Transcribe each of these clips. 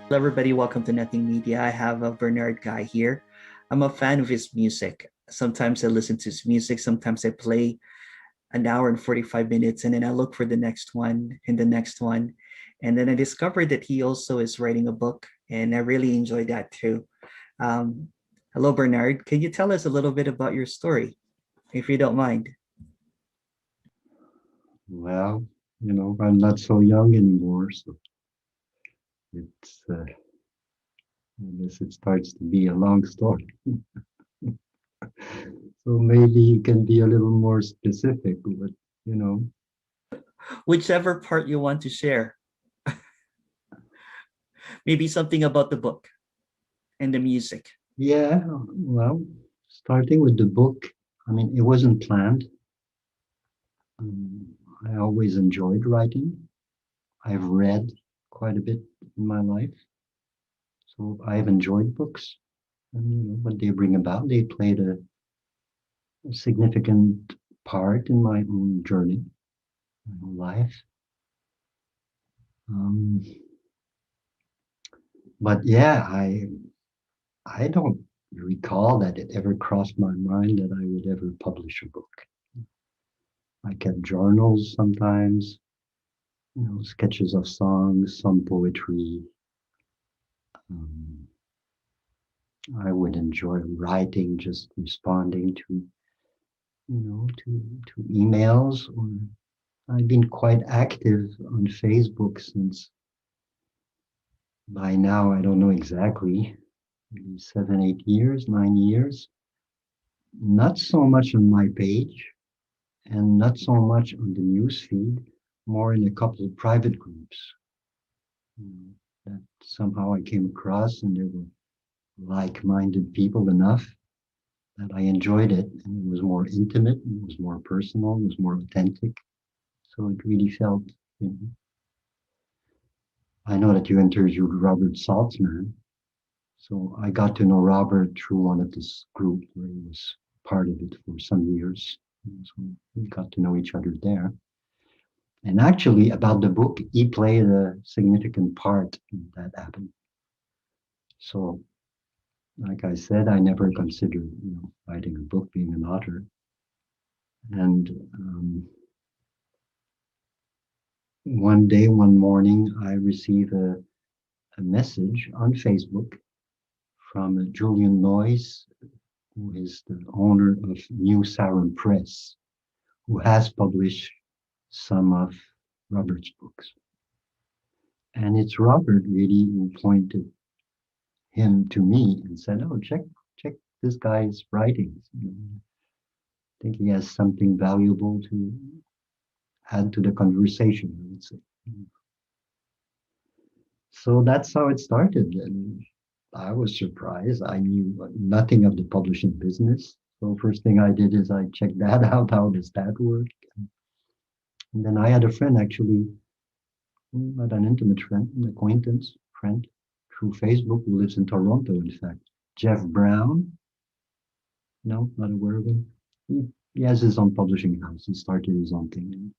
Hello, everybody. Welcome to Nothing Media. I have a Bernard guy here. I'm a fan of his music. Sometimes I listen to his music. Sometimes I play an hour and 45 minutes, and then I look for the next one and the next one. And then I discovered that he also is writing a book, and I really enjoy that too. Um, Hello, Bernard. Can you tell us a little bit about your story, if you don't mind? Well, I'm not so young anymore, so it's I guess it starts to be a long story. So maybe you can be a little more specific, but you know, Whichever part you want to share. Maybe something about the book and the music. yeah, well, starting with the book, I mean, it wasn't planned. Um, I always enjoyed writing. I've read quite a bit in my life, so I've enjoyed books. And what they bring about, they played a significant part in my own journey, my own life. Um, but yeah, I don't recall that it ever crossed my mind that I would ever publish a book. I kept journals sometimes, sketches of songs, some poetry. Um, I would enjoy writing, just responding to emails. Or I've been quite active on Facebook since by now, I don't know exactly, maybe 7, 8 years, 9 years. Not so much on my page and not so much on the news feed, more in a couple of private groups that somehow I came across, and there were like-minded people enough that I enjoyed it, and it was more intimate, it was more personal, it was more authentic. So it really felt, you know, I know that you interviewed Robert Saltzman. So I got to know Robert through one of this group where he was part of it for some years. So we got to know each other there. And actually, about the book, he played a significant part in that happened. So, like I said, I never considered, writing a book, being an author. And one day, one morning, I received a message on Facebook from 𝐮𝐩𝐜𝐨𝐫𝐞𝐰𝐨𝐫𝐝, who is the owner of New Sarum Press, who has published some of Robert's books. And it's Robert really who pointed him to me and said, "Oh, check this guy's writings. I think he has something valuable to add to the conversation," I would say. So that's how it started. And I was surprised. I knew nothing of the publishing business. So first thing I did is I checked that out. How does that work? And then I had a friend actually, not an intimate friend, an acquaintance friend through Facebook who lives in Toronto, in fact. Jeff Brown. No, not aware of him. He has his own publishing house. He started his own thing.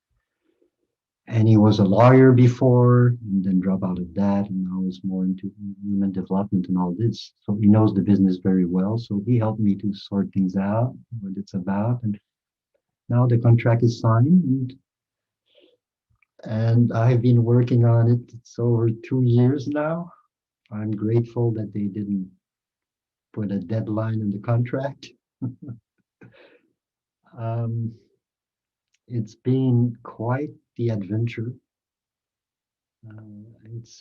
And he was a lawyer before, and then dropped out of that, and now is more into human development and all this. So he knows the business very well. So he helped me to sort things out, what it's about. And now the contract is signed, and I've been working on it. It's over 2 years now. I'm grateful that they didn't put a deadline in the contract. It's been quite the adventure. It's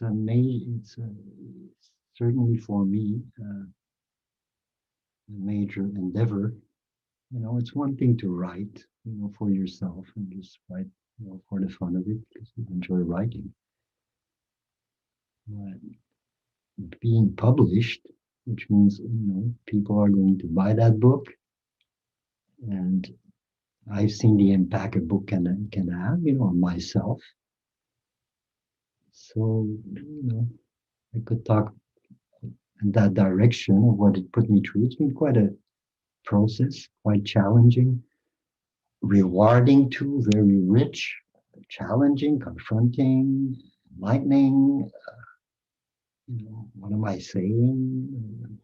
certainly for me a major endeavor. It's one thing to write, for yourself and just write, for the fun of it because you enjoy writing. But being published, which means people are going to buy that book, and I've seen the impact a book can have, on myself. So, I could talk in that direction of what it put me through. It's been quite a process, quite challenging, rewarding too, very rich, challenging, confronting, enlightening. What am I saying?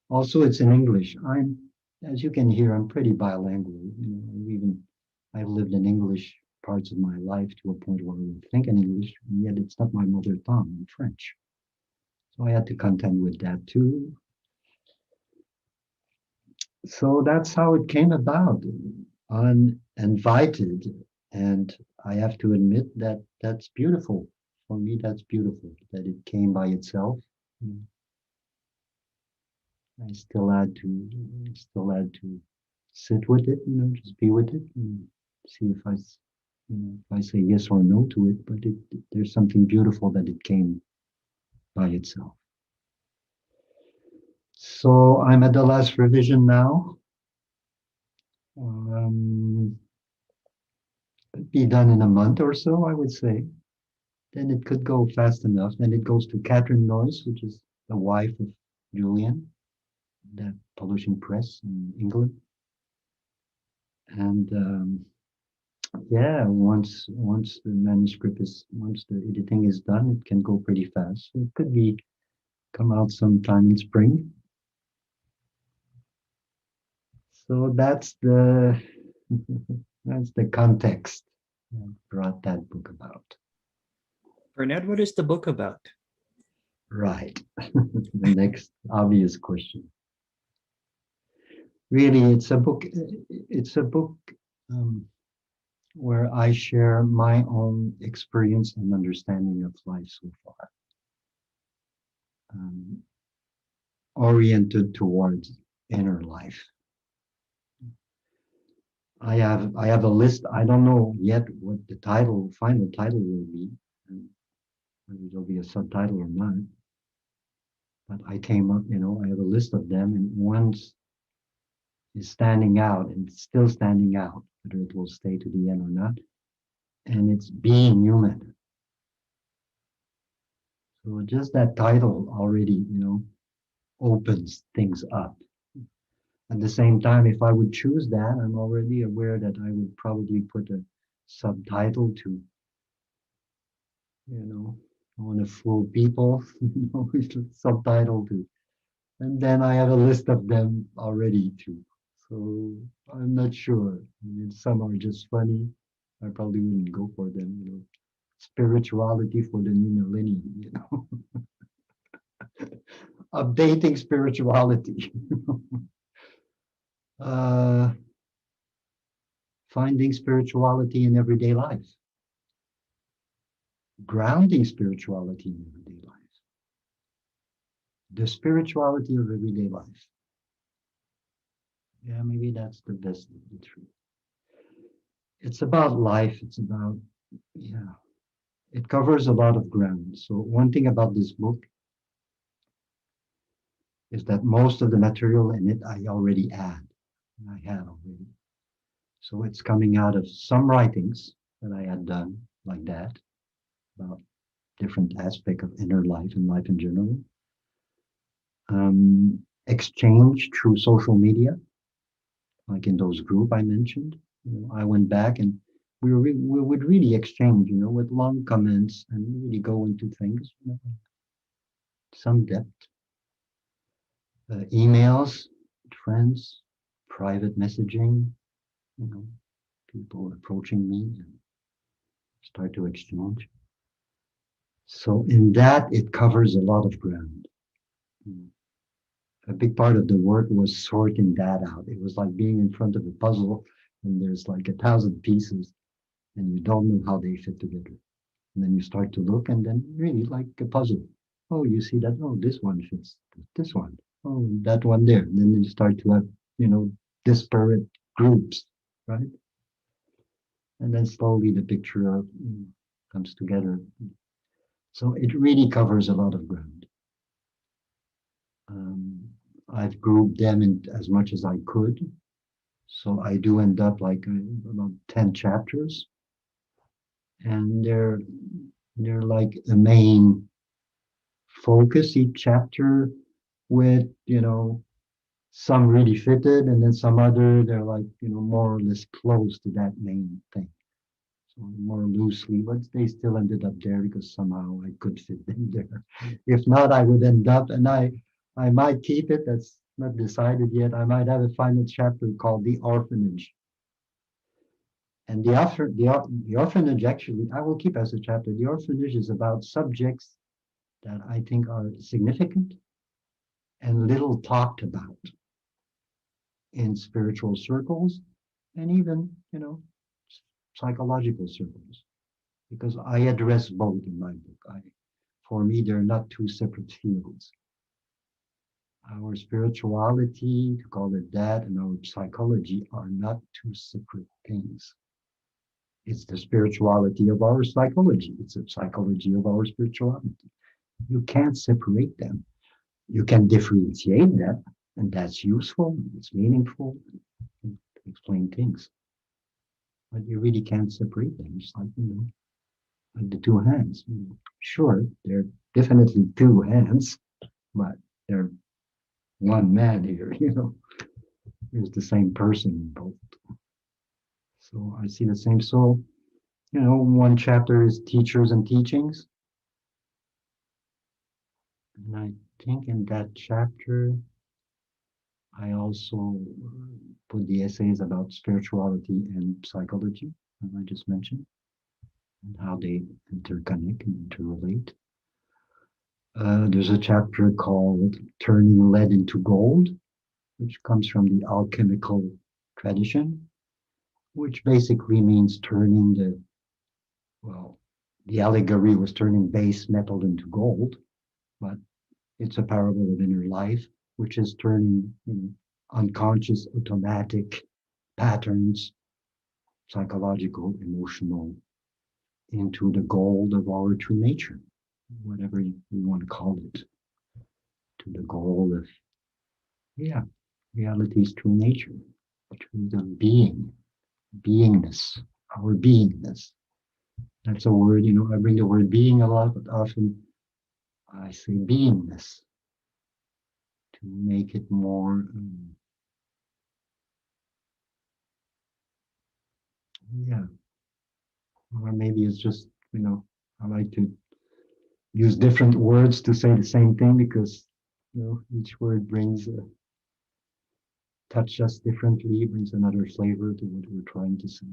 Also, it's in English. As you can hear, I'm pretty bilingual. I've lived in English parts of my life to a point where I would think in English, and yet it's not my mother tongue, in French. So I had to contend with that too. So that's how it came about, uninvited. And I have to admit that that's beautiful. For me, that's beautiful that it came by itself. I still had to sit with it, just be with it and see if I say yes or no to it. But there's something beautiful that it came by itself. So I'm at the last revision now. Could be done in a month or so, I would say. Then it could go fast enough. Then it goes to Catherine Noyes, which is the wife of Julian, that publishing press in England. And yeah, once the editing is done, it can go pretty fast. So it could come out sometime in spring. So that's the context that brought that book about. Bernard, what is the book about? Right. The next obvious question. Really, it's a book where I share my own experience and understanding of life so far, oriented towards inner life. I have a list. I don't know yet what the final title will be, whether there'll be a subtitle or not. But I came up, I have a list of them, and one's is standing out and it's still standing out, whether it will stay to the end or not. And it's being human. So just that title already, opens things up. At the same time, if I would choose that, I'm already aware that I would probably put a subtitle to, I want to fool people, with a subtitle to, and then I have a list of them already too. So I'm not sure. I mean, some are just funny. I probably wouldn't go for them. Spirituality for the new millennium. Updating spirituality. uh, Finding spirituality in everyday life. Grounding spirituality in everyday life. The spirituality of everyday life. Yeah, maybe that's the best of the three. It's about life. It's about, yeah, it covers a lot of ground. So one thing about this book is that most of the material in it I already had. I had already. So it's coming out of some writings that I had done like that about different aspects of inner life and life in general. Exchange through social media, like in those group I mentioned. I went back and we would really exchange, with long comments and really go into things, some depth. Emails, friends, private messaging, people approaching me and start to exchange. So in that, it covers a lot of ground. A big part of the work was sorting that out. It was like being in front of a puzzle and there's like 1,000 pieces and you don't know how they fit together. And then you start to look and then really like a puzzle. Oh, you see that? Oh, this one fits this one. Oh, that one there. And then you start to have, disparate groups, right? And then slowly the picture comes together. So it really covers a lot of ground. I've grouped them in as much as I could. So I do end up like about 10 chapters. And they're like a main focus each chapter with, some really fitted and then some other, they're like, more or less close to that main thing. So more loosely, but they still ended up there because somehow I could fit them there. If not, I would end up, and I might keep it. That's not decided yet. I might have a final chapter called The Orphanage. And the orphanage, actually, I will keep as a chapter. The orphanage is about subjects that I think are significant and little talked about in spiritual circles and even, psychological circles. Because I address both in my book. For me, they're not two separate fields. Our spirituality, to call it that, and our psychology are not two separate things. It's the spirituality of our psychology. It's the psychology of our spirituality. You can't separate them. You can differentiate them, and that's useful, it's meaningful to explain things. But you really can't separate them. It's like, like the two hands. Sure, they're definitely two hands, but they're one man here, There's the same person in both. So I see the same. So, one chapter is teachers and teachings. And I think in that chapter, I also put the essays about spirituality and psychology, as I just mentioned, and how they interconnect and interrelate. There's a chapter called Turning Lead into Gold, which comes from the alchemical tradition, which basically means turning the allegory was turning base metal into gold, but it's a parable of inner life, which is turning unconscious, automatic patterns, psychological, emotional, into the gold of our true nature, whatever you want to call it, to the gold of, reality's true nature, to the beingness, our beingness. That's a word, I bring the word being a lot, but often I say beingness to make it more Yeah. Or maybe it's just, I like to use different words to say the same thing because, each word brings touch us differently, brings another flavor to what we're trying to say.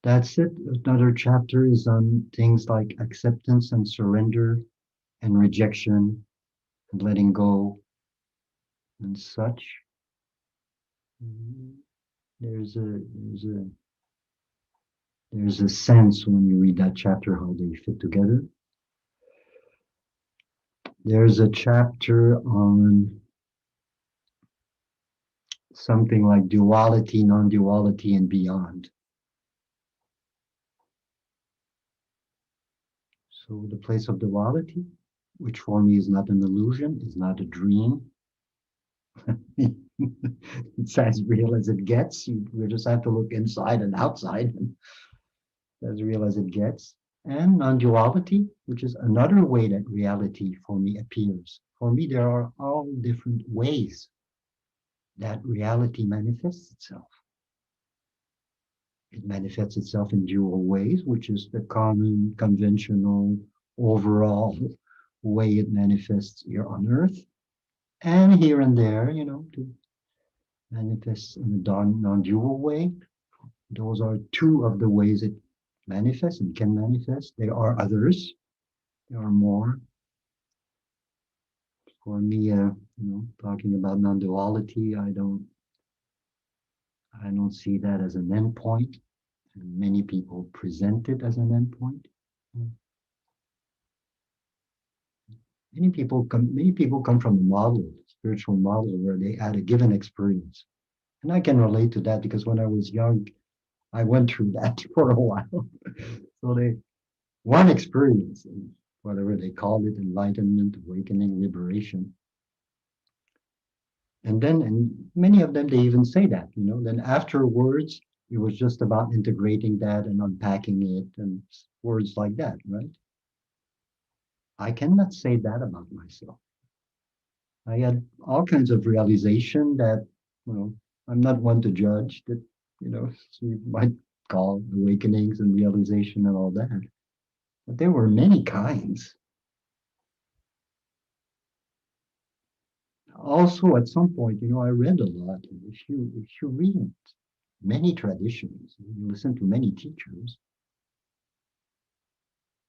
That's it. Another chapter is on things like acceptance and surrender and rejection and letting go and such. There's a there's a there's a sense when you read that chapter how they fit together. There's a chapter on something like duality, non-duality, and beyond. So the place of duality, which for me is not an illusion, is not a dream. It's as real as it gets. We just have to look inside and outside, and as real as it gets. And non-duality, which is another way that reality for me appears. For me, there are all different ways that reality manifests itself. It manifests itself in dual ways, which is the common, conventional, overall way it manifests here on Earth. And here and there, to manifest in a non-dual way. Those are two of the ways it manifests and can manifest. There are others. There are more. For me, talking about non-duality, I don't see that as an endpoint. And many people present it as an endpoint. Many people come from a model, spiritual model, where they had a given experience. And I can relate to that because when I was young, I went through that for a while. So one experience, whatever they call it, enlightenment, awakening, liberation. And many of them, they even say that, then afterwards, it was just about integrating that and unpacking it and words like that, right? I cannot say that about myself. I had all kinds of realization that, I'm not one to judge that, so you might call awakenings and realization and all that. But there were many kinds. Also, at some point, I read a lot. If you read many traditions, you listen to many teachers,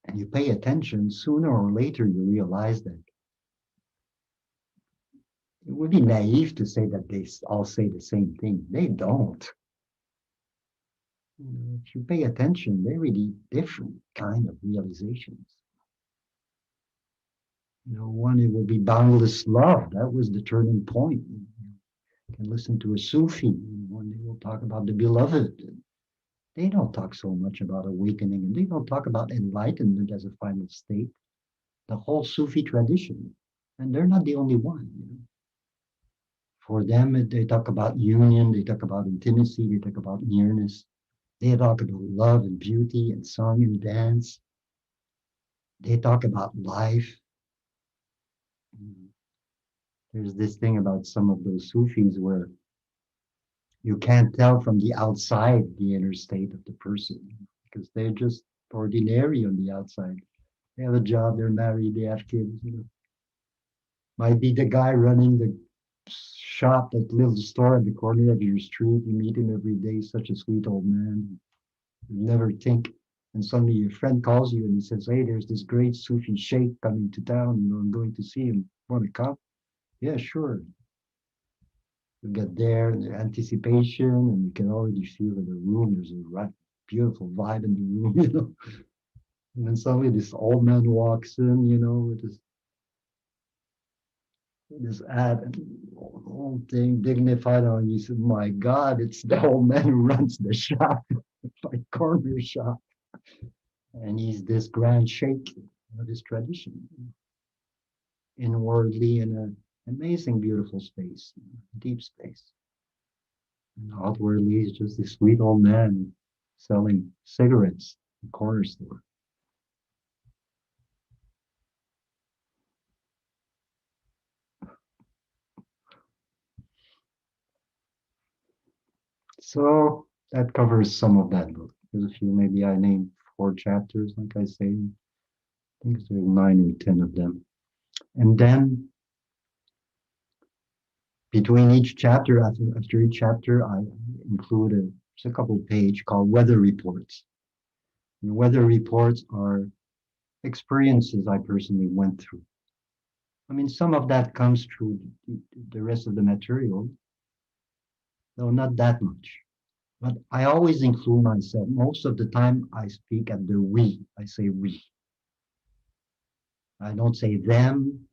and you pay attention, sooner or later you realize that it would be naive to say that they all say the same thing. They don't. If you pay attention, they're really different kind of realizations. One, it will be boundless love. That was the turning point. You can listen to a Sufi, when they will talk about the beloved. They don't talk so much about awakening, and they don't talk about enlightenment as a final state. The whole Sufi tradition, and they're not the only one. For them, they talk about union, they talk about intimacy, they talk about nearness. They talk about love and beauty and song and dance. They talk about life. There's this thing about some of those Sufis where you can't tell from the outside the inner state of the person because they're just ordinary on the outside. They have a job, they're married, they have kids. Might be the guy running the shop, that little store at the corner of your street. You meet him every day, such a sweet old man. You never think. And suddenly your friend calls you and he says, "Hey, there's this great Sufi sheikh coming to town. I'm going to see him. Want to come?" "Yeah, sure." You get there, and the anticipation, and you can already feel in the room. There's a right, beautiful vibe in the room, And then suddenly this old man walks in, with this ad and whole thing dignified on. You said, "My God, it's the old man who runs the shop, like corner shop." And he's this grand sheikh of this tradition, inwardly in an amazing, beautiful space, deep space. And outwardly, he's just this sweet old man selling cigarettes in a corner store. So that covers some of that book. There's a few, maybe I named 4 chapters, like I say. I think there's 9 or 10 of them. And then between each chapter, after each chapter, I include just a couple page called weather reports. And weather reports are experiences I personally went through. I mean, some of that comes through the rest of the material, though not that much. But I always include myself. Most of the time, I speak at the we. I say we. I don't say them.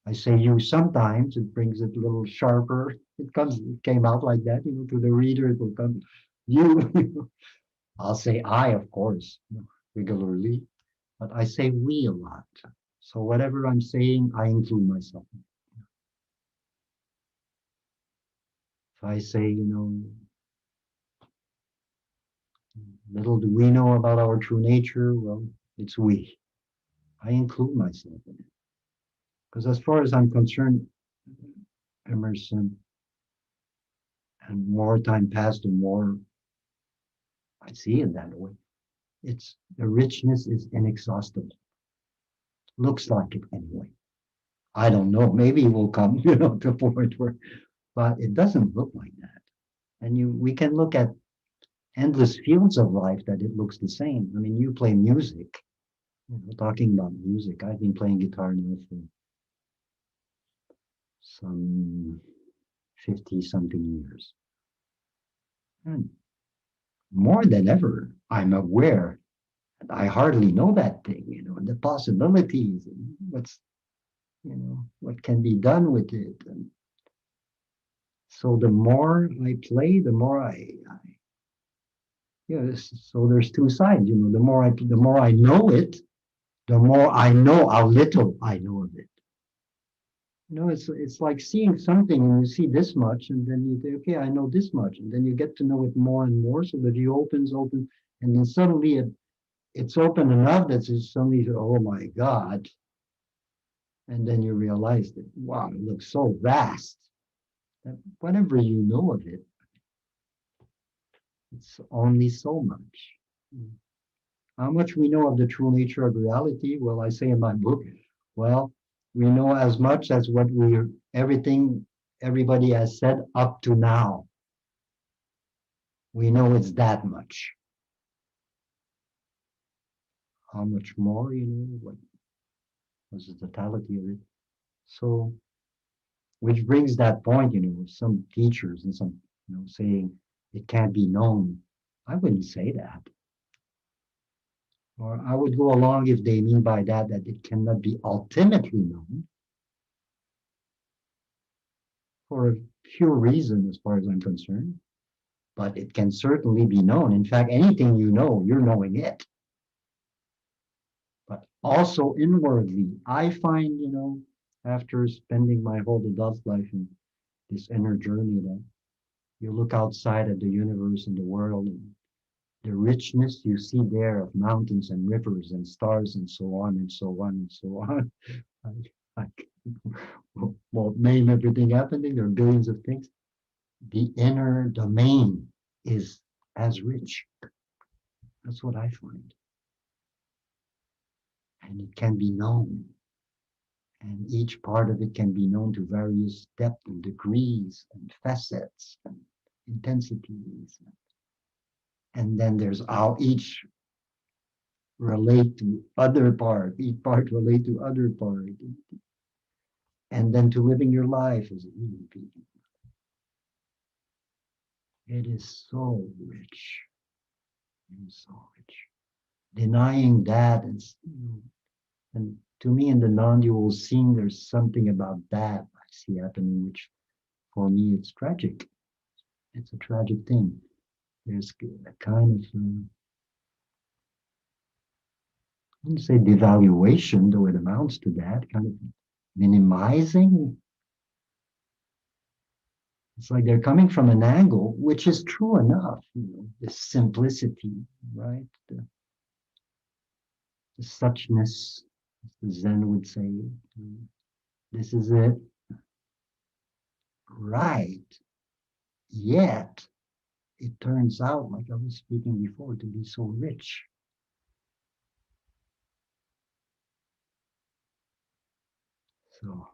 I say you sometimes. It brings it a little sharper. It came out like that, to the reader. It will come you. I'll say I, of course, regularly, but I say we a lot. So whatever I'm saying, I include myself. If I say, little do we know about our true nature, well, it's we. I include myself in it. Because as far as I'm concerned, Emerson, and more time passed, the more I see it that way. It's the richness is inexhaustible. Looks like it anyway. I don't know. Maybe it will come, to a point where, but it doesn't look like that. And we can look at endless fields of life that it looks the same. I mean, you play music. Talking about music, I've been playing guitar now for some 50 something years. And more than ever, I'm aware that I hardly know that thing, and the possibilities and what can be done with it. And so the more I play, the more so there's 2 sides, the more I know it, the more I know how little I know of it. It's like seeing something and you see this much, and then you say, okay, I know this much, and then you get to know it more and more, so the view opens, and then suddenly it's open enough that you suddenly say, oh my God. And then you realize that, wow, it looks so vast that whatever you know of it, it's only so much. How much we know of the true nature of reality? Well, I say in my book, well, we know as much as everybody has said up to now. We know it's that much. How much more, what was the totality of it? So, which brings that point, some teachers and some, saying it can't be known. I wouldn't say that. Or I would go along if they mean by that it cannot be ultimately known for a few reasons as far as I'm concerned, but it can certainly be known. In fact, anything you know, you're knowing it. But also inwardly, I find, after spending my whole adult life in this inner journey, that you look outside at the universe and the world, and the richness you see there of mountains and rivers and stars and so on and so on and so on. I won't name everything happening. There are billions of things. The inner domain is as rich. That's what I find. And it can be known. And each part of it can be known to various depths and degrees and facets and intensities. And then there's how each relate to other part, each part relate to other part. And then to living your life as a human being. It is so rich. It is so rich. Denying that, and to me in the non-dual scene, there's something about that I see happening, which for me it's tragic. It's a tragic thing. There's a kind of, I wouldn't say devaluation, though it amounts to that, kind of minimizing. It's like they're coming from an angle, which is true enough, the simplicity, right? The suchness, as the Zen would say, this is it, right? Yet it turns out, like I was speaking before, to be so rich. So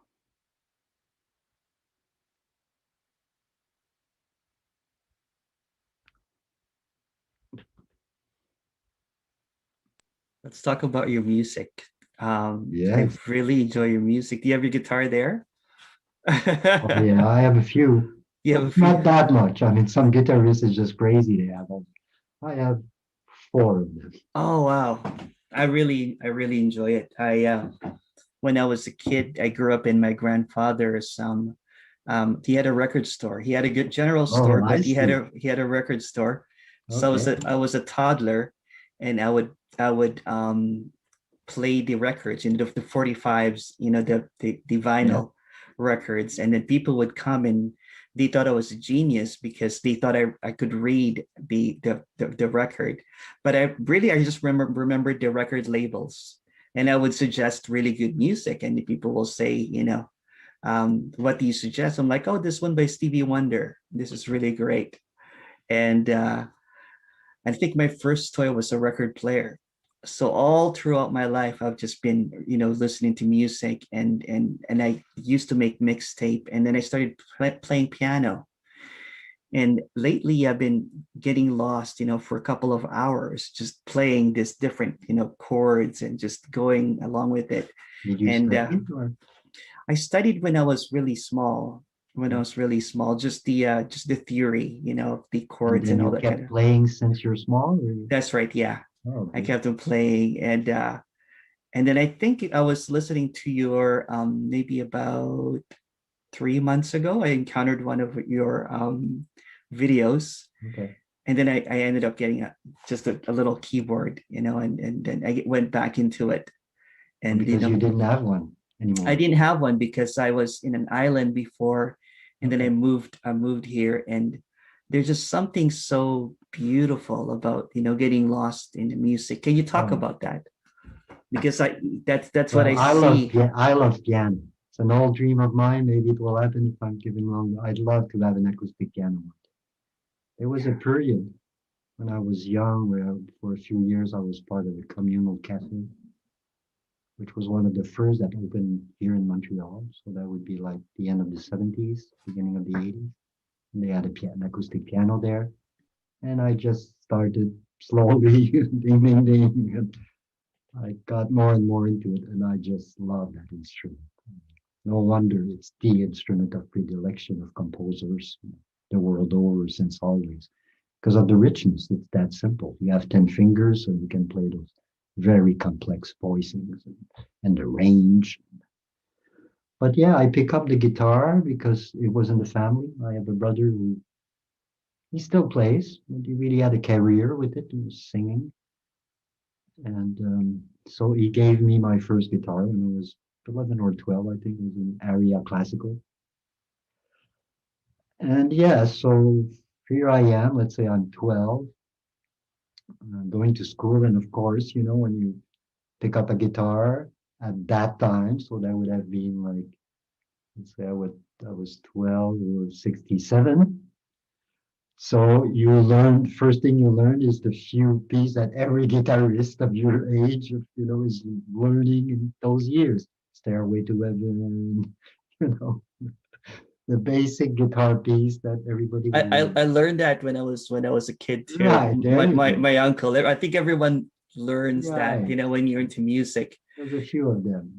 Let's talk about your music. I yes. really enjoy your music. Do you have your guitar there? Oh yeah, I have a few, You have but a few. not that much. I mean, some guitarists is just crazy. They have. I have four of them. Oh wow. I really enjoy it. I when I was a kid, I grew up in my grandfather's he had a record store. He had a good general Oh, store, I but see. he had a record store. So Okay. I was a toddler and I would play the records, the 45s, the Yeah. vinyl records. And then people would come and they thought I was a genius because they thought I could read the record. But I just remembered the record labels. And I would suggest really good music. And the people will say, what do you suggest? I'm like, oh, this one by Stevie Wonder. This is really great. And I think my first toy was a record player. So all throughout my life, I've just been, listening to music, and I used to make mixtape, and then I started playing piano. And lately, I've been getting lost, for a couple of hours, just playing this different, chords and just going along with it. Did you And study it or? I studied when I was really small. When I was really small, just the theory, the And chords then and all you that kind kept of. playing since you're small? Or That's right. Yeah, oh, I okay. kept on playing, and then I think I was listening to your maybe about 3 months ago. I encountered one of your videos, Okay. and then I ended up getting just a little keyboard, and then went back into it, Or and because you didn't have one I anymore. didn't have one because I was in an island before, and then Okay. I moved here, and there's just something so beautiful about getting lost in the music. Can you talk Oh, about that? Because that's what well, I see. I love piano. It's an old dream of mine. Maybe it will happen if I'm given long. I'd love to have an acoustic piano. There was a period when I was young where for a few years I was part of a communal cafe, which was one of the first that opened here in Montreal. So that would be like the end of the 70s, beginning of the 80s. And they had an acoustic piano there. And I just started slowly ding, ding, ding. And I got more and more into it. And I just love that instrument. No wonder it's the instrument of predilection of composers the world over since always. Because of the richness, it's that simple. You have 10 fingers, so you can play those very complex voicings and the range. But yeah, I pick up the guitar because it was in the family. I have a brother who he still plays, but he really had a career with it. He was singing. And so he gave me my first guitar when I was 11 or 12, I think. It was an area classical. And yeah, so here I am. Let's say I'm 12, going to school. And of course, when you pick up a guitar at that time, so that would have been like, let's say I was 12 or 67. So you learn, first thing you learn is the few piece that every guitarist of your age, is learning in those years. Stairway to Heaven, you know, the basic guitar piece that everybody I, will I learn. I learned that when I was a kid too. Right, there you go. My uncle. I think everyone learns that Right. when you're into music. There's a few of them.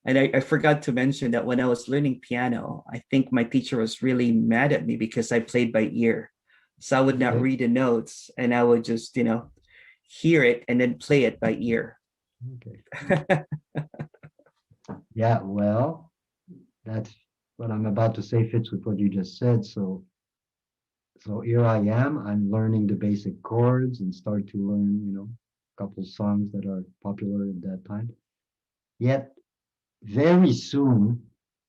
And I forgot to mention that when I was learning piano, I think my teacher was really mad at me because I played by ear. So I would not Okay. read the notes, and I would just, hear it and then play it by ear. Okay. Yeah, well, that's what I'm about to say fits with what you just said. So here I am. I'm learning the basic chords and start to learn, a couple songs that are popular at that time. Yet very soon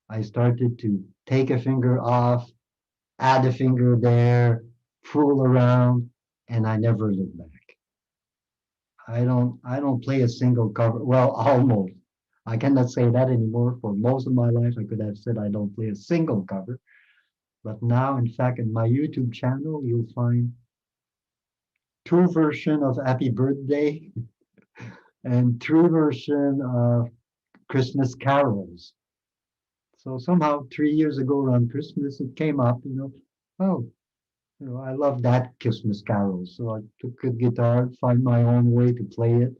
I started to take a finger off, add a finger there, fool around, and I never look back. I don't play a single cover. Well, almost. I cannot say that anymore. For most of my life, I could have said I don't play a single cover. But now, in fact, in my YouTube channel, you'll find two version of Happy Birthday and three version of Christmas carols. So somehow 3 years ago around Christmas, it came up, oh, I love that Christmas carol. So I took a guitar, find my own way to play it,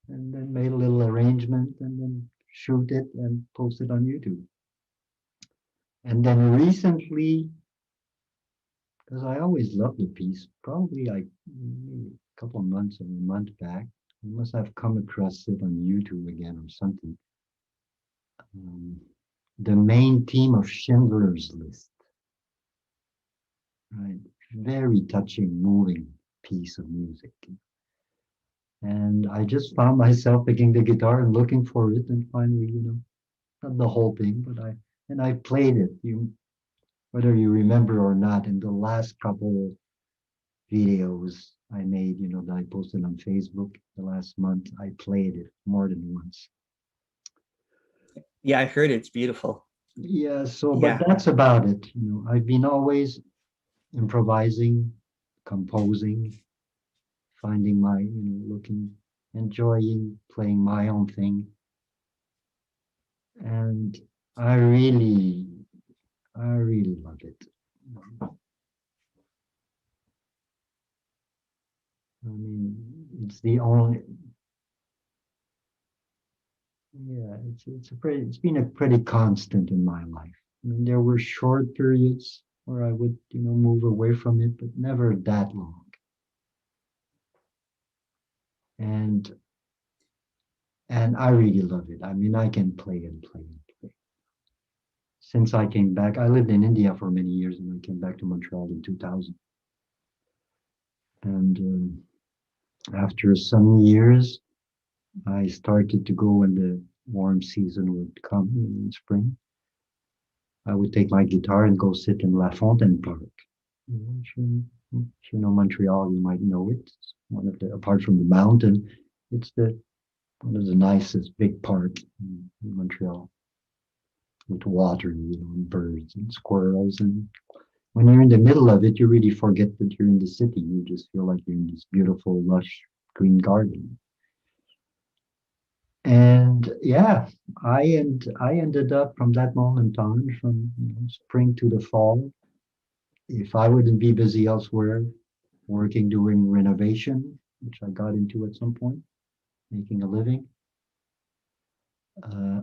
and then made a little arrangement and then shoot it and post it on YouTube. And then recently, because I always loved the piece, probably like maybe a couple of months or a month back, I must have come across it on YouTube again or something. Um, the main theme of Schindler's List, right? Very touching, moving piece of music. And I just found myself picking the guitar and looking for it, and finally, not the whole thing, but I played it. Whether you remember or not, in the last couple videos I made, that I posted on Facebook the last month, I played it more than once. Yeah, I heard it's beautiful. Yeah, so but Yeah. that's about it. I've been always improvising, composing, finding my, looking, enjoying playing my own thing. And I really, I really love it. I mean, it's the only, yeah, it's been a pretty constant in my life. I mean, there were short periods where I would, move away from it, but never that long. And and I really love it. I mean, I can play and play and play. Since I came back, I lived in India for many years, and I came back to Montreal in 2000. And after some years, I started to go when the warm season would come in spring. I would take my guitar and go sit in La Fontaine Park. If you know Montreal, you might know it. It's one of the, apart from the mountain, it's the one of the nicest big park in Montreal, with water, and birds and squirrels. And when you're in the middle of it, you really forget that you're in the city. You just feel like you're in this beautiful, lush green garden. And yeah, I ended up from that moment on, from spring to the fall. If I wouldn't be busy elsewhere, working doing renovation, which I got into at some point, making a living,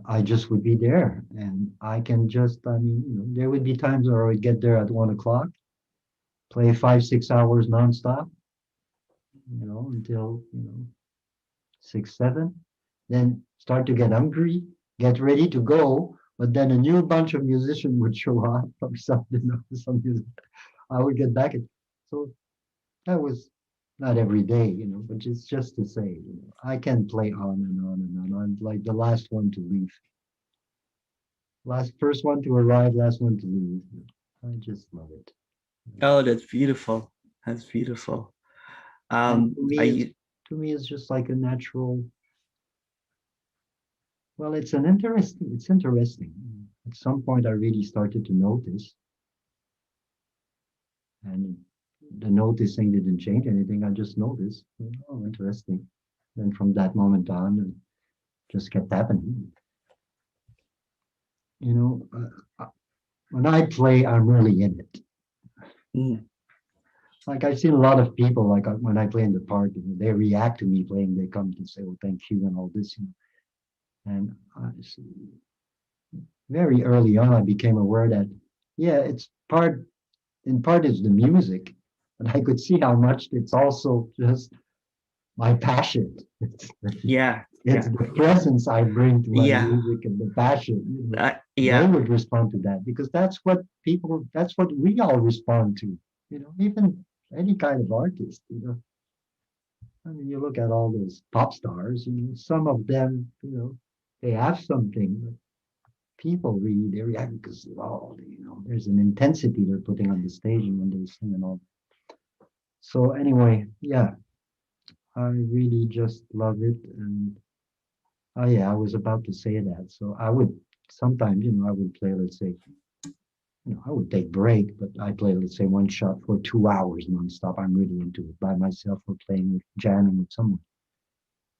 I just would be there. And I can just, I mean, there would be times where I would get there at 1 o'clock, play 5, 6 hours nonstop, until 6, 7, then start to get hungry, get ready to go. But then a new bunch of musicians would show up or something, some music. I would get back. So that was not every day, but it's just to say, I can play on and on and on. I'm like the last one to leave, first one to arrive, last one to leave. I just love it. Oh, that's beautiful. That's beautiful. And I to me, it's just like a natural. Well, it's interesting. At some point, I really started to notice, and the noticing didn't change anything. I just noticed, oh, interesting. Then from that moment on, it just kept happening. You know, when I play, I'm really in it. mm, Like I've seen a lot of people, like when I play in the park, they react to me playing. They come to say, "Oh, thank you," and all this. And very early on, I became aware that, yeah, in part is the music, but I could see how much it's also just my passion. yeah, It's yeah, the presence I bring to my yeah, music and the passion. They yeah, would respond to that because that's what we all respond to. Even any kind of artist. I mean, you look at all those pop stars. Some of them, they have something. But people really they react because there's an intensity they're putting on the stage and when they sing and all. So anyway, yeah, I really just love it. And oh yeah, I was about to say that. So I would sometimes, I would play, let's say, I would take break, but I play, let's say, one shot for 2 hours nonstop. I'm really into it by myself or playing with, jamming with someone.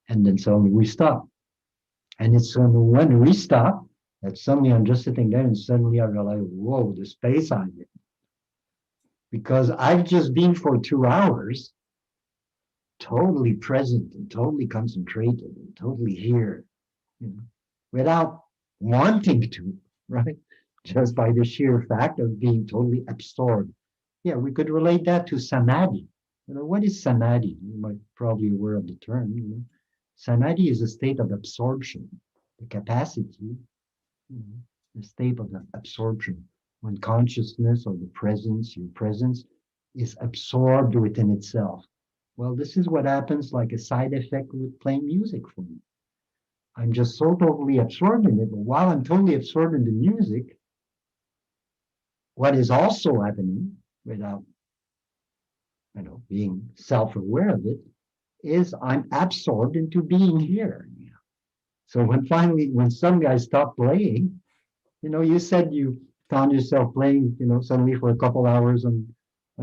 And then suddenly we stop. And it's when we stop that suddenly I'm just sitting there and suddenly I realize, whoa, the space I'm in. Because I've just been for 2 hours totally present and totally concentrated and totally here, without wanting to, right? Just by the sheer fact of being totally absorbed. Yeah, we could relate that to samadhi. What is samadhi? You might probably be aware of the term. Samadhi is a state of absorption, the capacity, the state of absorption, when consciousness or the presence, your presence, is absorbed within itself. Well, this is what happens like a side effect with playing music for me. I'm just so totally absorbed in it. But while I'm totally absorbed in the music, what is also happening without being self-aware of it is I'm absorbed into being here. So when some guy stopped playing, you said you found yourself playing, suddenly for a couple hours on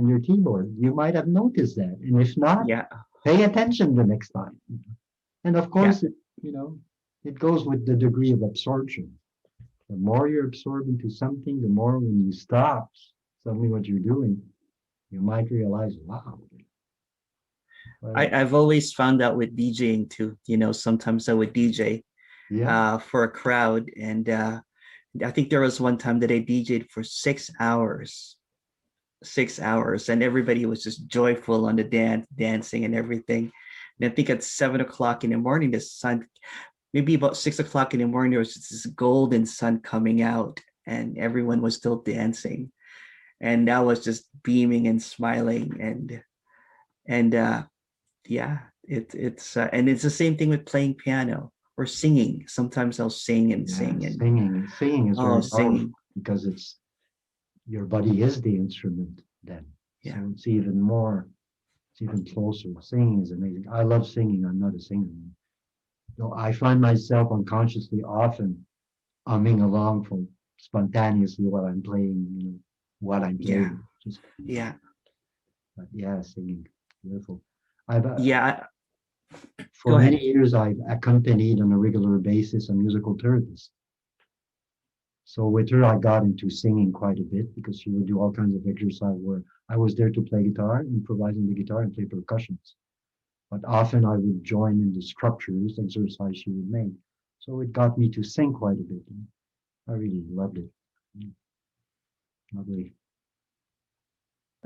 your keyboard. You might have noticed that. And if not, Yeah. pay attention the next time. And of course, Yeah. it goes with the degree of absorption. The more you're absorbed into something, the more when you stop suddenly what you're doing, you might realize, wow. I've always found out with DJing too. Sometimes I would DJ for a crowd, and I think there was one time that I DJ'd for 6 hours. 6 hours, and everybody was just joyful on the dancing and everything. And I think at 7 o'clock in the morning, the sun, maybe about 6 o'clock in the morning, there was just this golden sun coming out, and everyone was still dancing, and I was just beaming and smiling, and yeah, and it's the same thing with playing piano or singing. Sometimes I'll sing and sing and singing is very powerful because your body is the instrument then. Yeah. So it's even closer. Singing is amazing. I love singing. I'm not a singer. I find myself unconsciously often humming along spontaneously while I'm playing, Yeah. But yeah, singing, beautiful. For many years, I've accompanied on a regular basis a musical therapist. So with her, I got into singing quite a bit because she would do all kinds of exercise where I was there to play guitar, improvising the guitar and play percussions. But often I would join in the structures exercise she would make. So it got me to sing quite a bit. I really loved it. Lovely.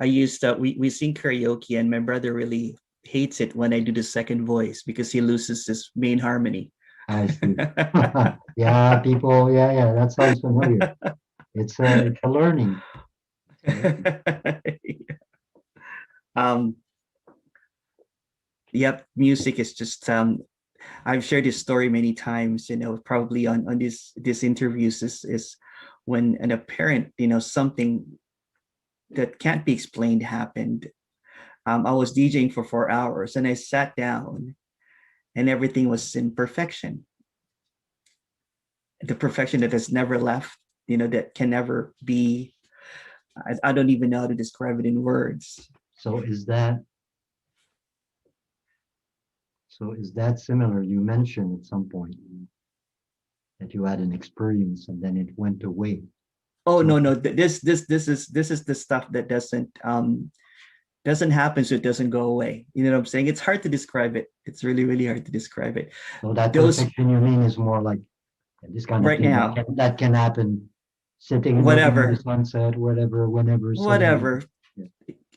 I used to, we sing karaoke, and my brother really hates it when I do the second voice because he loses his main harmony. I see. Yeah, people, yeah, that sounds familiar. It's a learning. Yep, music is just I've shared this story many times, probably on this interviews is when an apparent, something that can't be explained happened. I was DJing for 4 hours and I sat down and everything was in perfection. The perfection that has never left, that can never be, I don't even know how to describe it in words. So is that similar? You mentioned at some point that you had an experience and then it went away. Oh, no. This is the stuff that doesn't happen, so it doesn't go away. You know what I'm saying? It's hard to describe it. It's really, really hard to describe it. So that perfection you mean is more like this kind of right thing now that can happen sitting in the sunset, whenever.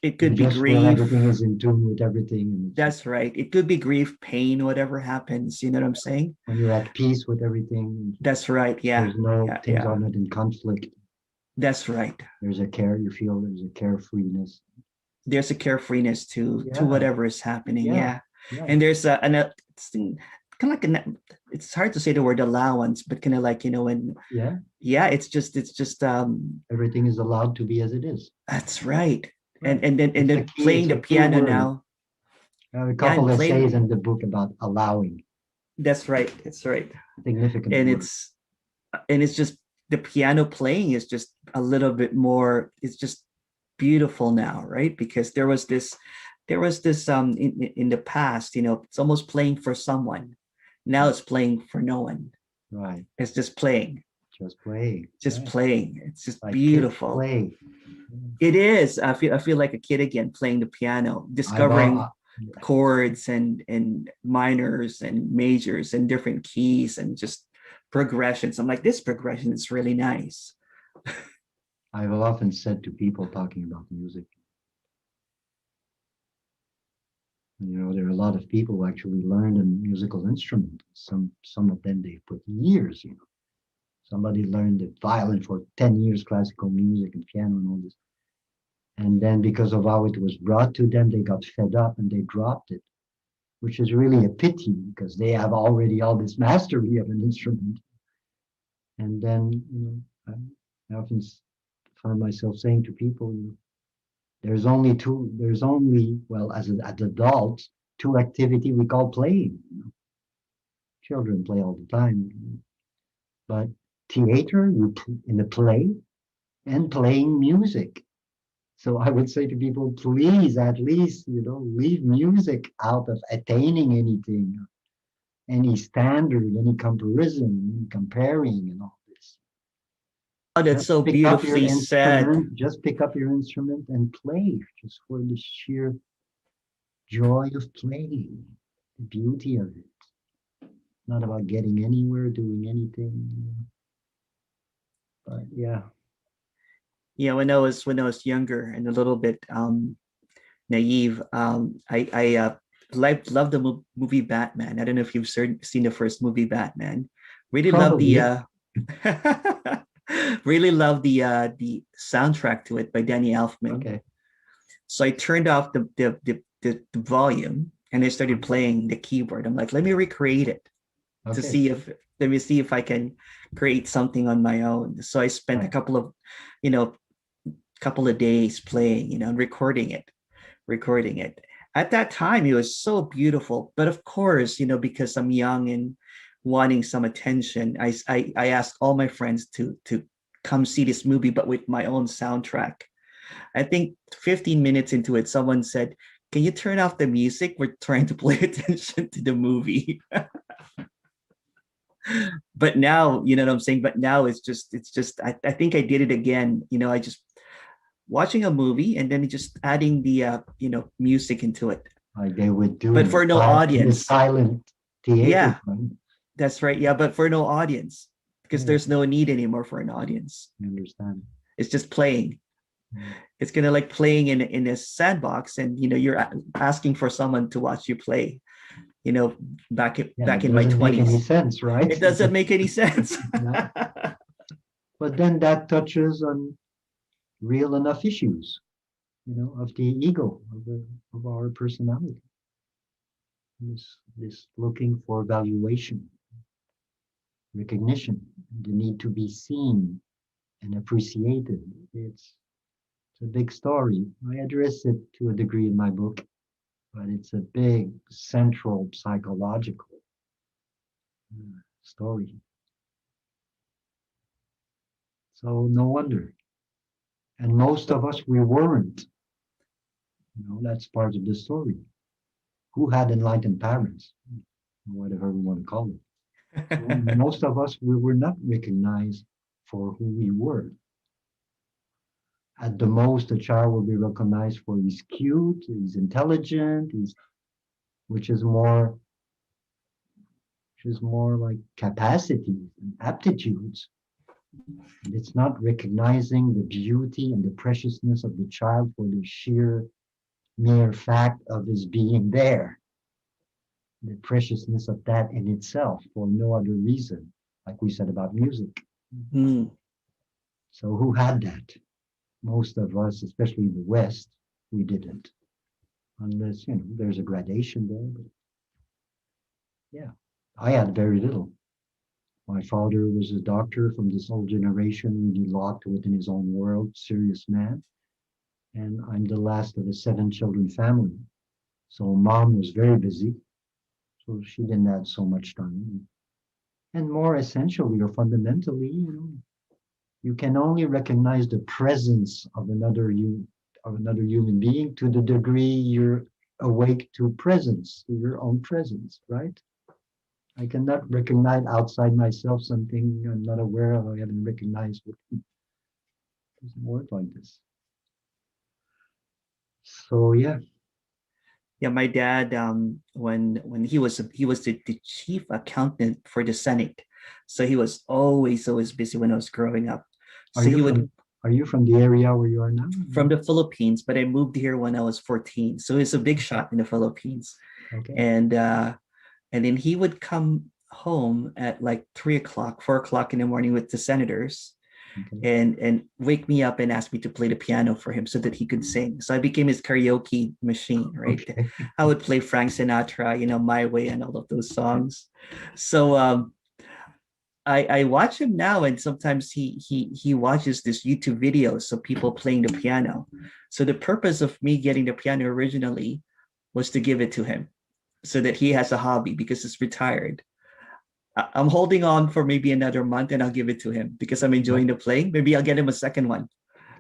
It could be grief. Everything is in tune with everything. That's right. It could be grief, pain, whatever happens. You know what I'm saying? When you're at peace with everything. That's right. Yeah. There's things are not in conflict. That's right. There's a care. You feel there's a carefreeness. There's a carefreeness to whatever is happening. Yeah. And there's kind of like it's hard to say the word allowance, but kind of like, when it's just everything is allowed to be as it is. That's right. And then playing the piano now. A couple of essays in the book about allowing. That's right. It's right. Significant. And it's just the piano playing is just a little bit more, it's just beautiful now, right? Because there was this in the past, it's almost playing for someone. Now it's playing for no one. Right. It's just playing. Just play. Just Right. playing. It's just Like beautiful. play. It is. I feel like a kid again playing the piano, discovering chords and minors and majors and different keys and just progressions. I'm like, this progression is really nice. I've often said to people talking about music, there are a lot of people who actually learned a musical instrument. Some of them they put years. Somebody learned the violin for 10 years, classical music and piano and all this. And then because of how it was brought to them, they got fed up and they dropped it, which is really a pity because they have already all this mastery of an instrument. And then, I often find myself saying to people, there's only, well, as adults, two activity we call playing. Children play all the time, but theater, in the play, and playing music. So I would say to people, please, at least, leave music out of attaining anything, any standard, any comparison, any comparing, and all this. Oh, that's Just so pick up your beautifully said. instrument. Just pick up your instrument and play, just for the sheer joy of playing, the beauty of it. Not about getting anywhere, doing anything. But yeah. Yeah, when I was younger and a little bit naive, I loved the movie Batman. I don't know if you've seen the first movie Batman. Really love the Probably. really love the soundtrack to it by Danny Elfman. Okay. So I turned off the volume and I started playing the keyboard. I'm like, let me recreate it to Okay. let me see if I can create something on my own. So I spent a Right. couple of days playing, and recording it. At that time, it was so beautiful. But of course, because I'm young and wanting some attention, I asked all my friends to come see this movie, but with my own soundtrack. I think 15 minutes into it, someone said, "Can you turn off the music? We're trying to pay attention to the movie." But now, you know what I'm saying? But now it's just I think I did it again. I just watching a movie and then just adding the music into it, Like they would do but for no in the audience. silent theater. Yeah, Right? that's right. Yeah, but for no audience, because Yeah, there's no need anymore for an audience. I understand. It's just playing. Mm. It's gonna like playing in a sandbox, and you're asking for someone to watch you play. back Yeah, back it in my doesn't make any 20s. sense, right? It doesn't make any sense. No. But then that touches on real enough issues, of the ego, of our personality. This looking for valuation, recognition, the need to be seen and appreciated. It's a big story. I address it to a degree in my book, but it's a big central psychological story. So no wonder. And most of us, we weren't. That's part of the story. Who had enlightened parents? Whatever we want to call it. So most of us, we were not recognized for who we were. At the most, a child will be recognized for he's cute, he's intelligent, which is more like capacities and aptitudes. And it's not recognizing the beauty and the preciousness of the child for the mere fact of his being there. The preciousness of that in itself for no other reason, like we said about music. Mm. So who had that? Most of us, especially in the West, we didn't. Unless, there's a gradation there. But yeah, I had very little. My father was a doctor from this old generation, really locked within his own world, serious man. And I'm the last of a 7 children family. So mom was very busy. So she didn't have so much time. And more essentially or fundamentally, you can only recognize the presence of another human being to the degree you're awake to presence, to your own presence, right? I cannot recognize outside myself something I'm not aware of, I haven't recognized. It doesn't work like this. So yeah. Yeah, my dad, when he was the chief accountant for the Senate, so he was always busy when I was growing up. Are So you he would from the area where you are now? from the Philippines, but I moved here when I was 14. So it's a big shot in the Philippines. Okay. And then he would come home at like 3 o'clock, 4 o'clock in the morning with the senators Okay. and wake me up and ask me to play the piano for him so that he could sing. So I became his karaoke machine, right? Okay. I would play Frank Sinatra, My Way and all of those songs. So I watch him now, and sometimes he watches this YouTube videos of people playing the piano. So the purpose of me getting the piano originally was to give it to him so that he has a hobby because he's retired. I'm holding on for maybe another month and I'll give it to him because I'm enjoying the playing. Maybe I'll get him a second one.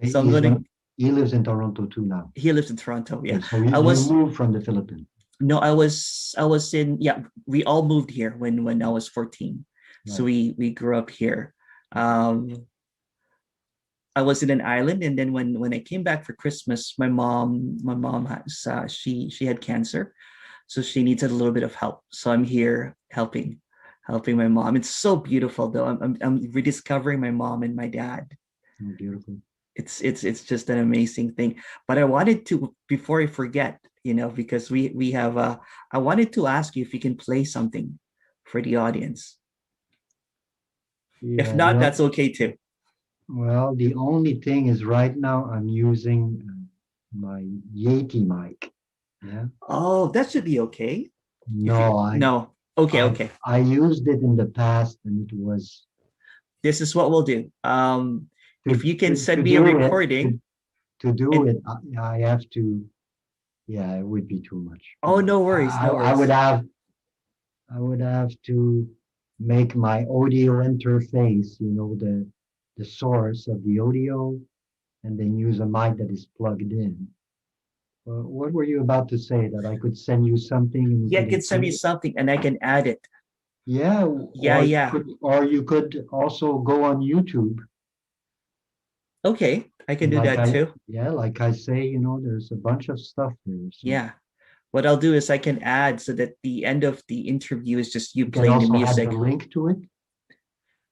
So I'm gonna. He lives in Toronto too now. He lives in Toronto. Yeah, Okay, so I you was. moved from the Philippines. No, I was in. Yeah, we all moved here when I was 14. So Right. we grew up here. Um, I was in an island, and then when I came back for Christmas, my mom has she had cancer, so she needed a little bit of help. So I'm here helping my mom. It's so beautiful though. I'm rediscovering my mom and my dad. Oh, beautiful. It's just an amazing thing. But I wanted to, before I forget, because we have I wanted to ask you if you can play something for the audience. If Yeah, not, that's okay too. well, the only thing is right now I'm using my Yeti mic. Yeah. Oh, that should be okay. If you No, no, okay, I okay. I used it in the past and it was This is what we'll do. If you can to send me a do it recording to do and it I have to, yeah, it would be too much. oh, no worries, no I would worries. have to make my audio interface, the source of the audio, and then use a mic that is plugged in. What were you about to say? That I could send you something and you Yeah, could you can send me include it? something and I can add it. Yeah, Yeah, yeah. or you could also go on YouTube. Okay, I can And do like that too. like I say, there's a bunch of stuff there. So Yeah. What I'll do is I can add so that the end of the interview is just you you can playing the also add the music. link to it.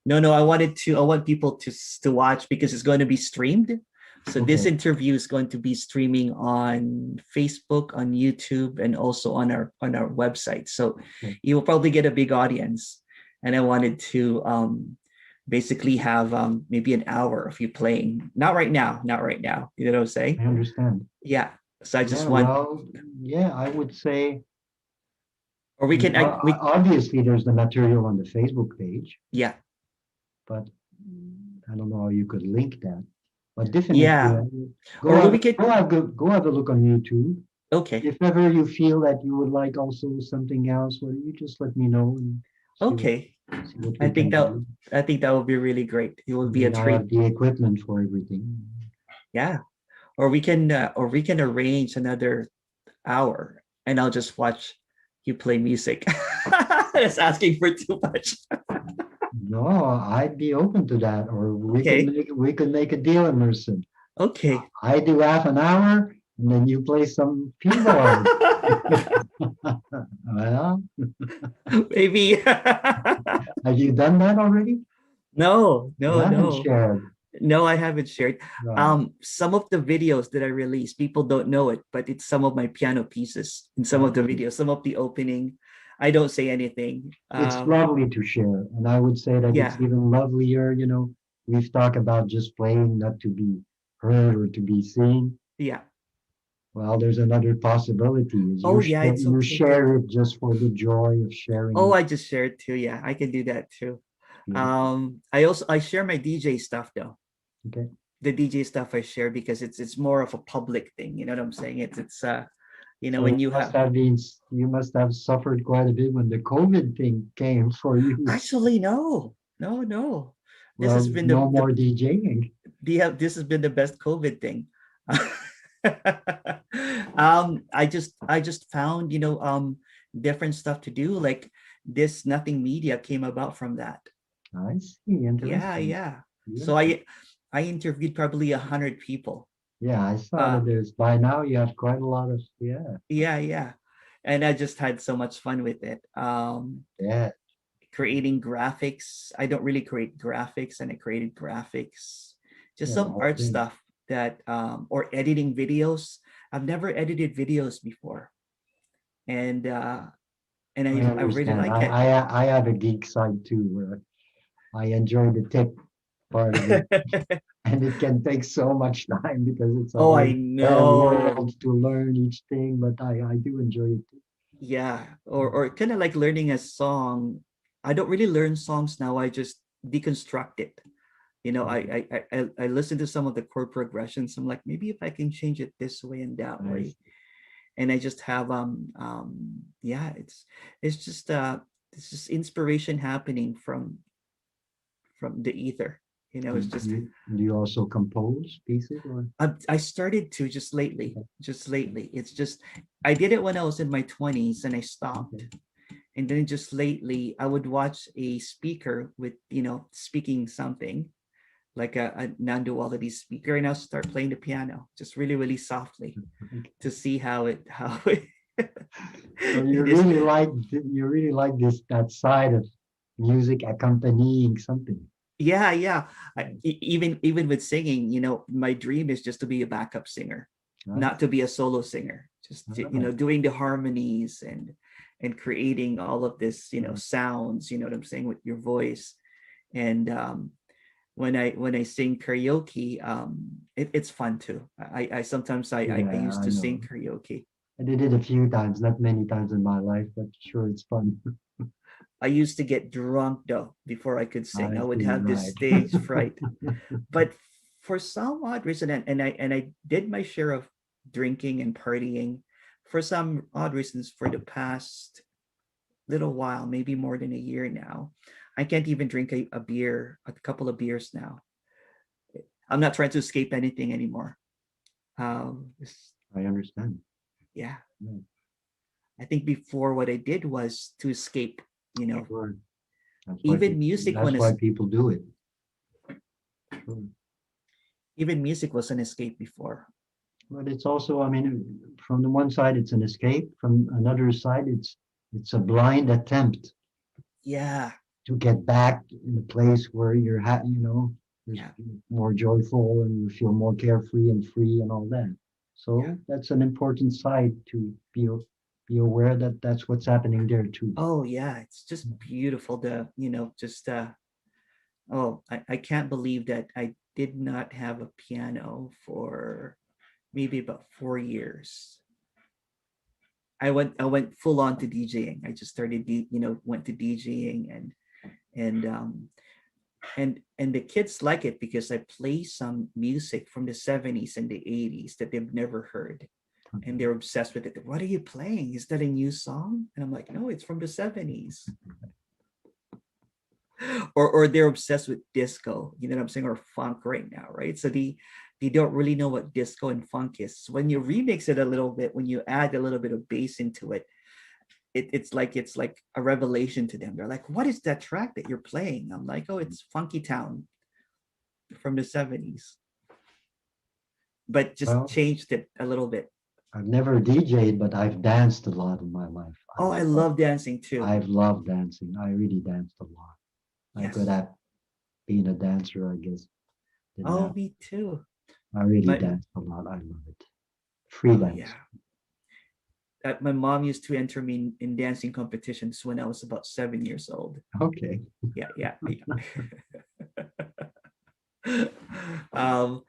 No, I want people to watch because it's going to be streamed. So this Okay. interview is going to be streaming on Facebook, on YouTube, and also on our website. So Okay. you will probably get a big audience. And I wanted to basically have maybe an hour of you playing. Not right now, not right now. You know what I'm saying? I understand. Yeah. So I just Yeah, want, well, yeah, I would say, or we can, we, obviously there's the material on the Facebook page, yeah, but I don't know how you could link that. But definitely, yeah. Or we can, go have a look on YouTube. okay, If ever you feel that you would like also something else, well, you just let me know and okay. see what I we think can that do. I think that would be really great. It I would be a mean, I treat. have the equipment for everything. Yeah. Or we can arrange another hour and I'll just watch you play music. That's asking for too much. No, I'd be open to that. Or Okay. we could make a deal, Emerson. Okay. I do half an hour and then you play some keyboard. Well, Maybe. have you done that already? No, You no, haven't no. shared. No, I haven't shared. Right. Some of the videos that I release, people don't know it, but it's some of my piano pieces in some of the Okay. videos, some of the opening. I don't say anything. It's lovely to share. And I would say that it's Yeah, even lovelier, we've talked about just playing not to be heard or to be seen. yeah. Well, there's another possibility is Oh, yeah, it's you okay too. share it just for the joy of sharing Oh, it. I just shared too. Yeah, I can do that too. Beautiful. I share my DJ stuff though. Okay. The DJ stuff I share because it's more of a public thing. You know what I'm saying? So When you have you must have suffered quite a bit when the COVID thing came for you. actually no, no, no. this has Well, been no more DJing. this has been the best COVID thing. I just found, different stuff to do. Like this Nothing Media came about from that. I see. Yeah, Interesting. yeah. So Beautiful. I interviewed probably 100 people. Yeah, I saw Uh, that there's by now you have quite a lot of, yeah, yeah, yeah. And I just had so much fun with it. yeah, Creating graphics. I don't really create graphics, and I created graphics. Just yeah, the some whole art thing. stuff that or editing videos. I've never edited videos before. And I I really understand. like it. I have a geek side too, where I enjoy the tech part of it, and it can take so much time because it's a Oh, I whole know. world to learn each thing. But I do enjoy it too. Yeah, or kind of like learning a song. I don't really learn songs now. I just deconstruct it. Mhm. I listen to some of the chord progressions. I'm like, maybe if I can change it this way and that I way, see. and I just have yeah, it's just it's just inspiration happening from the ether. It's just Do you also compose pieces or? I started to just lately. It's just I did it when I was in my 20s and I Okay. stopped. And then just lately, I would watch a speaker with, speaking something like a non-duality speaker, and I'll start playing the piano just really, really softly Okay. to see how it, So it is. you really like this that side of music accompanying something. Yeah, yeah. Nice. Even with singing, my dream is just to be a backup singer, not Nice. to be a solo singer. Just Ah, doing the harmonies and creating all of this, uh, sounds. You know what I'm saying, with your voice. And when I sing karaoke, it's fun too. I sometimes I yeah, used I to sing know. karaoke. I did it a few times, not many times in my life, but sure, it's fun. I used to get drunk though before I could sing. I I would see, have this right. stage fright. But for some odd reason, and I did my share of drinking and partying for some odd reasons for the past little while, maybe more than a year now. I can't even drink a beer, a couple of beers now. I'm not trying to escape anything anymore. I understand. Yeah, Yeah, I think before what I did was to escape. You know, sure. even music when That's why people do it. Sure. even music was an escape before. But it's also, I mean, from the one side, it's an escape. From another side, it's a blind attempt Yeah, to get back in a place where you're there's yeah, more joyful and you feel more carefree and free and all that. yeah. So that's an important side to be aware that that's what's happening there too. Oh yeah, it's just beautiful to, just oh, I can't believe that I did not have a piano for maybe about 4 years. I went full on to DJing. I just started went to DJing and and the kids like it because I play some music from the 70s and the 80s that they've never heard. And they're obsessed with it. What are you playing? Is that a new song? And I'm like, no, it's from the 70s. Or they're obsessed with disco, you know what I'm saying, or funk right now, right? So they don't really know what disco and funk is. So when you remix it a little bit, when you add a little bit of bass into it, it's like a revelation to them. They're like, what is that track that you're playing? I'm like, oh, it's Funky Town from the 70s, but just Well, changed it a little bit. I've never DJed, but I've danced a lot in my life. Oh, I love dancing too. I've loved dancing. I really danced a lot. I could Yes. have been a dancer, I guess. Didn't Oh, have. me too. I really My danced a lot. I love it. Free oh dance. yeah. My mom used to enter me in dancing competitions when I was about 7 years old. Okay. Yeah, yeah, yeah. um,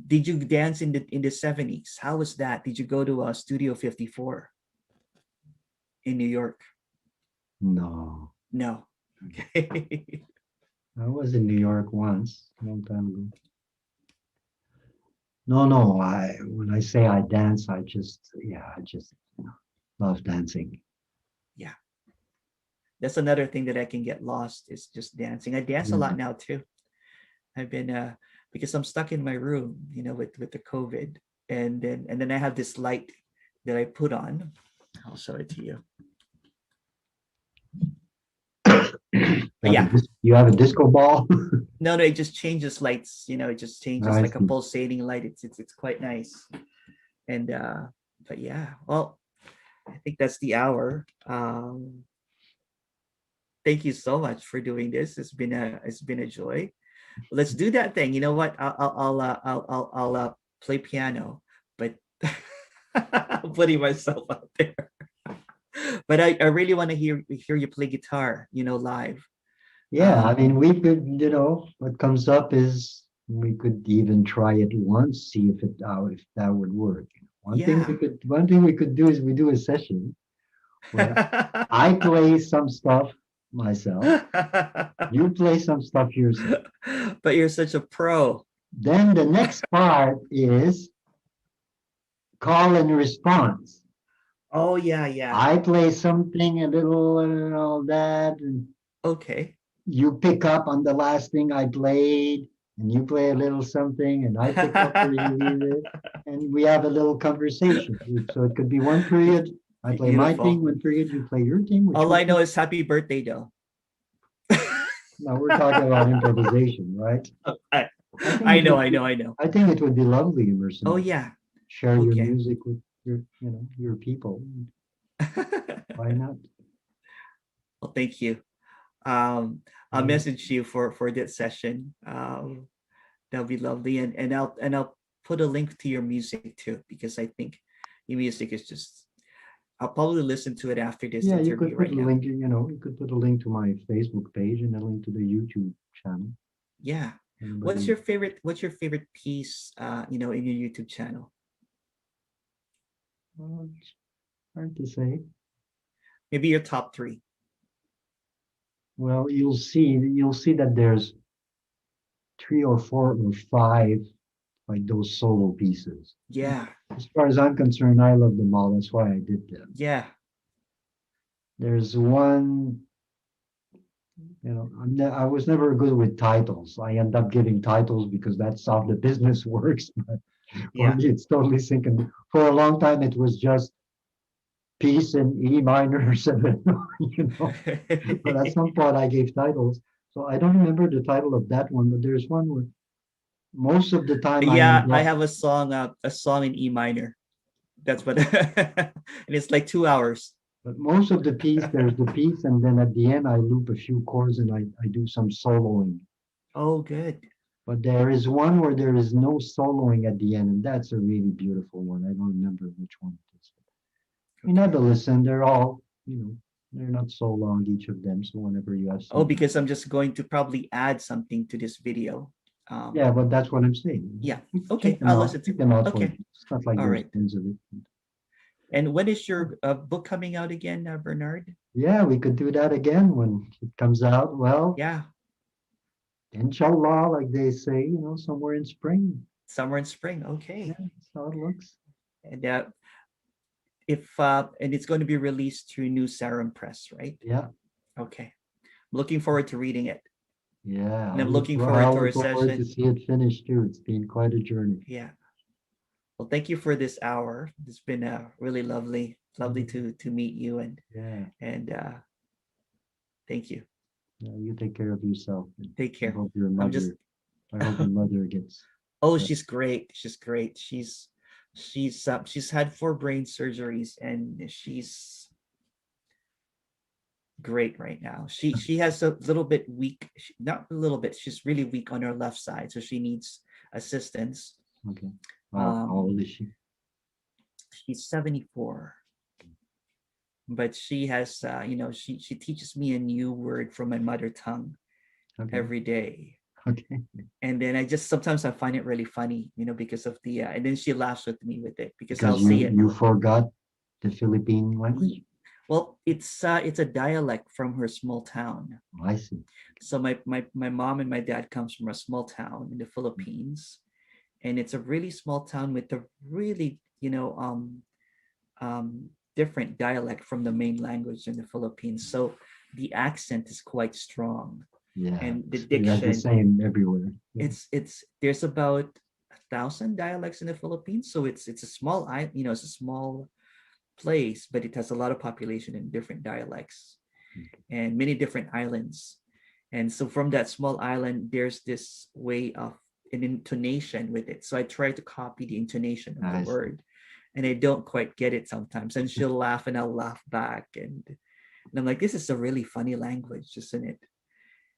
did you dance in the 70s? How was that? Did you go to Studio 54 in New York? No. No. Okay. I was in New York once, a long time ago. No, no. I when I say I dance, I just love dancing. Yeah, that's another thing that I can get lost is just dancing. I dance a Yeah. lot now too. I've been because I'm stuck in my room, with the COVID, and then I have this light that I put on. I'll show it to you. But yeah, You have a disco ball? no, it just changes lights. It just changes I like a see. pulsating light. It's quite nice. And but yeah, well, I think that's the hour. Thank you so much for doing this. It's been a joy. Let's do that thing. You know what? I'll play piano, but I'm putting myself out there. But I really want to hear you play guitar, live. Yeah, I mean, we could, what comes up is we could even try it once, see if if that would work. Yeah. One thing we could do is we do a session where I play some stuff myself, you play some stuff yourself. But you're such a pro. Then the next part is call and response. Oh yeah, yeah. I play something a little and all that, and Okay. you pick up on the last thing I played, and you play a little something, and I pick up where you leave it, and we have a little conversation. So it could be one period, I play my thing, Beautiful. one period, you play your thing, which All would I know is happy birthday, though. now we're talking about improvisation, right? I, I think I it know, would I be, know, I know. I think it would be lovely, Emerson, Oh to yeah. share your Okay. music with your people. Why not? Well, thank you. I'll Yeah. message you for that session. That'll be lovely, and I'll put a link to your music too, because I think your music is just. I'll probably listen to it after this Yeah, you could interview put right a now. link, you could put a link to my Facebook page and a link to the YouTube channel. Yeah. What's Anybody, your favorite? What's your favorite piece? In your YouTube channel. it's hard to say. Maybe your top three. Well, you'll see that there's three or four or five like those solo pieces. Yeah. As far as I'm concerned, I love them all. That's why I did them. Yeah. There's one, I was never good with titles. I end up giving titles because that's how the business works. But for Yeah. me, it's totally sinking. For a long time, it was just piece in E minor 7, But at some point, I gave titles. So I don't remember the title of that one, but there's one where most of the time I Yeah, end I up, have a song in E minor. That's what and it's like 2 hours. but most of the piece, there's the piece, and then at the end, I loop a few chords and I do some soloing. Oh, good. But there is one where there is no soloing at the end, and that's a really beautiful one. I don't remember which one it is. You Okay. have to listen. They're all, they're not so long, each of them. So whenever you have Oh, something. because I'm just going to probably add something to this video. Yeah, but that's what I'm saying. Yeah. Check Okay, them I'll out. listen to Check it. them out for Okay. me. It's not like All there's right. tons of it. And when is your book coming out again, Bernard? Yeah, we could do that again when it comes out. Well, Yeah, inshallah, like they say, somewhere in spring. summer and spring. Yeah, Okay. that's how it looks. And and it's going to be released through New Sarum Press, right? Yeah, Okay. I'm looking forward to reading it. yeah. And I'm looking I forward to our look forward to session. see it finished too. It's been quite a journey. Yeah. Well, thank you for this hour. It's been really lovely Mhm. to meet you, Yeah, and thank you. yeah. You take care of yourself. And Take I care. hope your I'm just mother. I hope your mother gets. Oh, Well. she's great. She's great. She's had 4 brain surgeries, and she's great right now. She has a little bit weak, not a little bit. She's really weak on her left side, so she needs assistance. Okay. How Um, old is she? she's 74, but she has she teaches me a new word from my mother tongue Okay. every day. Okay. And then I just sometimes I find it really funny, because of the and then she laughs with me with it because I'll Because say it. you forgot the Philippine language. Well, it's a dialect from her small town. Oh, I see. So my mom and my dad comes from a small town in the Philippines, and it's a really small town with a really different dialect from the main language in the Philippines. So the accent is quite strong. Yeah, and the that's the diction. same everywhere. Yeah. It's there's about 1,000 dialects in the Philippines, so it's a small it's a small place, but it has a lot of population and different dialects Okay. and many different islands. And so from that small island, there's this way of an intonation with it. So I try to copy the intonation of the I see. word, and I don't quite get it sometimes. And she'll laugh and I'll laugh back. And I'm like, this is a really funny language, isn't it?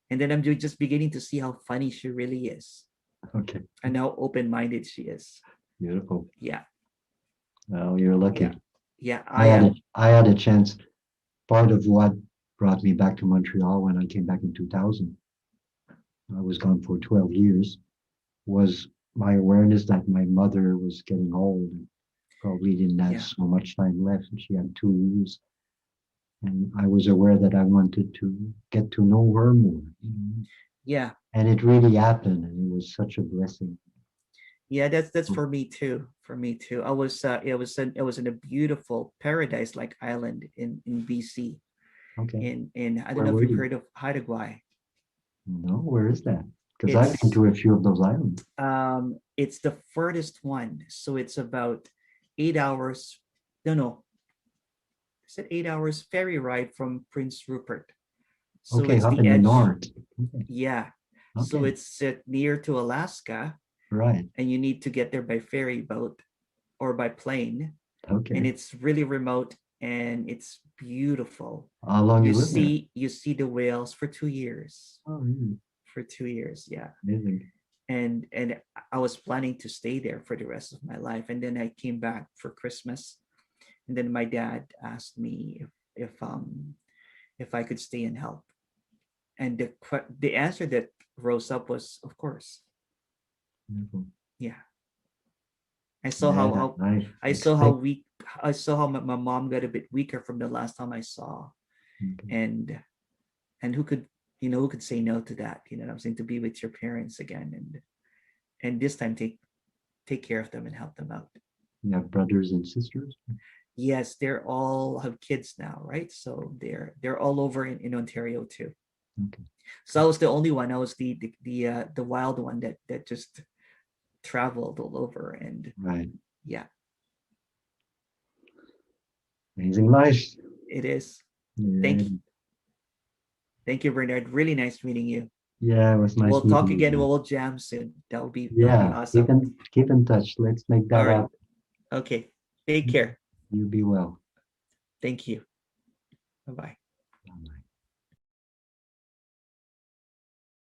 And then I'm just beginning to see how funny she really is Okay. and how open-minded she is. Beautiful. Yeah. Well, you're lucky. Yeah. Yeah, I am. I had a chance. Part of what brought me back to Montreal when I came back in 2000, I was gone for 12 years, was my awareness that my mother was getting old and probably didn't have Yeah. so much time left. And she had 2 years. And I was aware that I wanted to get to know her more. Yeah. And it really happened. And it was such a blessing. Yeah, that's for me too. For me too. It was in a beautiful paradise-like island in BC. Okay. In I don't Where know if were you've you? heard of 𝐼𝐸𝐲. No, where is that? Because I've been It's to a few of those islands. it's the furthest one. So it's about 8 hours. No, no. Is it 8 hours ferry ride from Prince Rupert? So Okay, it's up the in the edge. north. Okay. Yeah. So Okay. it's near to Alaska, Right. and you need to get there by ferry boat or by plane, and Okay. it's really remote and it's beautiful. How long You you live there? see the whales for 2 years. Oh, really? For 2 years, yeah. Amazing. And I was planning to stay there for the rest of my life, and then I came back for Christmas, and then my dad asked me if I could stay and help, and the answer that rose up was of course. Beautiful. Yeah, I saw Yeah, I I saw how expect. weak I saw how my mom got a bit weaker from the last time I saw, Okay. and who could who could say no to that, you know what I'm saying, to be with your parents again, and this time take care of them and help them out. You have brothers and sisters? Yes, they're all have kids now, right? So they're all over in Ontario too. Okay. So I was the only one. I was the wild one that just traveled all over, and Right. yeah, Amazing life. it is. Yeah. Thank thank you, Bernard. Really nice meeting you. Yeah, it was nice We'll talk meeting you, again. man. We'll jam soon. That'll be Yeah, awesome. keep in touch. Let's make All that right. happen. Okay. Take care. You be well. Thank you. Bye bye. Bye.